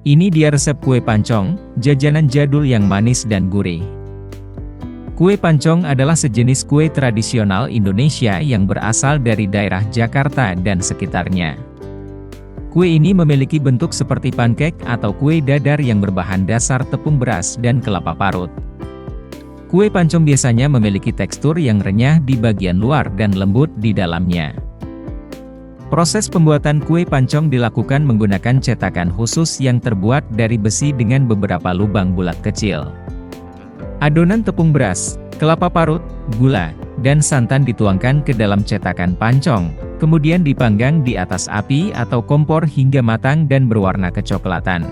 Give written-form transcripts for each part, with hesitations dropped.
Ini dia resep kue pancong, jajanan jadul yang manis dan gurih. Kue pancong adalah sejenis kue tradisional Indonesia yang berasal dari daerah Jakarta dan sekitarnya. Kue ini memiliki bentuk seperti pancake atau kue dadar yang berbahan dasar tepung beras dan kelapa parut. Kue pancong biasanya memiliki tekstur yang renyah di bagian luar dan lembut di dalamnya. Proses pembuatan kue pancong dilakukan menggunakan cetakan khusus yang terbuat dari besi dengan beberapa lubang bulat kecil. Adonan tepung beras, kelapa parut, gula, dan santan dituangkan ke dalam cetakan pancong, kemudian dipanggang di atas api atau kompor hingga matang dan berwarna kecoklatan.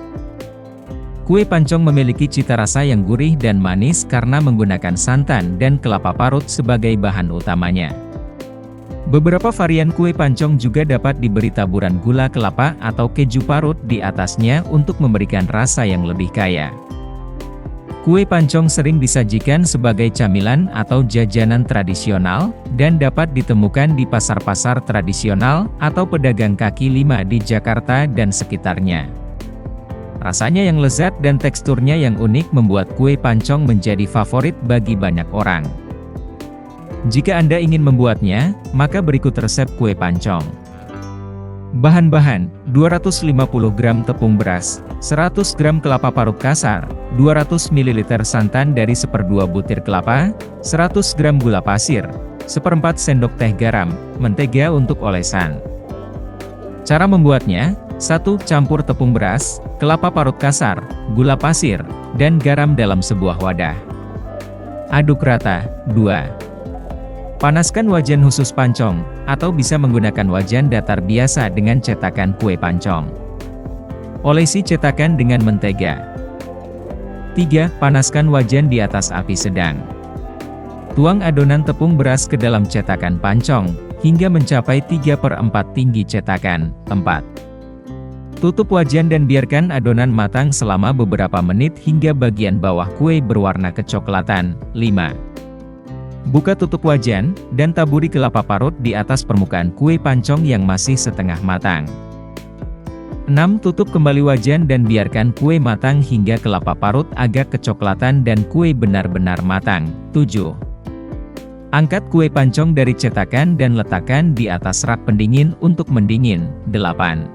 Kue pancong memiliki cita rasa yang gurih dan manis karena menggunakan santan dan kelapa parut sebagai bahan utamanya. Beberapa varian kue pancong juga dapat diberi taburan gula kelapa atau keju parut di atasnya untuk memberikan rasa yang lebih kaya. Kue pancong sering disajikan sebagai camilan atau jajanan tradisional, dan dapat ditemukan di pasar-pasar tradisional atau pedagang kaki lima di Jakarta dan sekitarnya. Rasanya yang lezat dan teksturnya yang unik membuat kue pancong menjadi favorit bagi banyak orang. Jika Anda ingin membuatnya, maka berikut resep kue pancong. Bahan-bahan, 250 gram tepung beras, 100 gram kelapa parut kasar, 200 ml santan dari 1/2 butir kelapa, 100 gram gula pasir, 1/4 sendok teh garam, mentega untuk olesan. Cara membuatnya, 1. Campur tepung beras, kelapa parut kasar, gula pasir, dan garam dalam sebuah wadah. Aduk rata. 2. Panaskan wajan khusus pancong, atau bisa menggunakan wajan datar biasa dengan cetakan kue pancong. Olesi cetakan dengan mentega. 3. Panaskan wajan di atas api sedang. Tuang adonan tepung beras ke dalam cetakan pancong, hingga mencapai 3/4 tinggi cetakan. 4. Tutup wajan dan biarkan adonan matang selama beberapa menit hingga bagian bawah kue berwarna kecoklatan. 5. Buka tutup wajan, dan taburi kelapa parut di atas permukaan kue pancong yang masih setengah matang. 6. Tutup kembali wajan dan biarkan kue matang hingga kelapa parut agak kecoklatan dan kue benar-benar matang. 7. Angkat kue pancong dari cetakan dan letakkan di atas rak pendingin untuk mendingin. 8.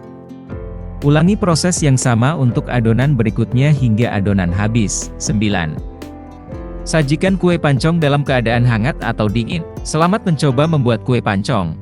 Ulangi proses yang sama untuk adonan berikutnya hingga adonan habis. 9. Sajikan kue pancong dalam keadaan hangat atau dingin. Selamat mencoba membuat kue pancong.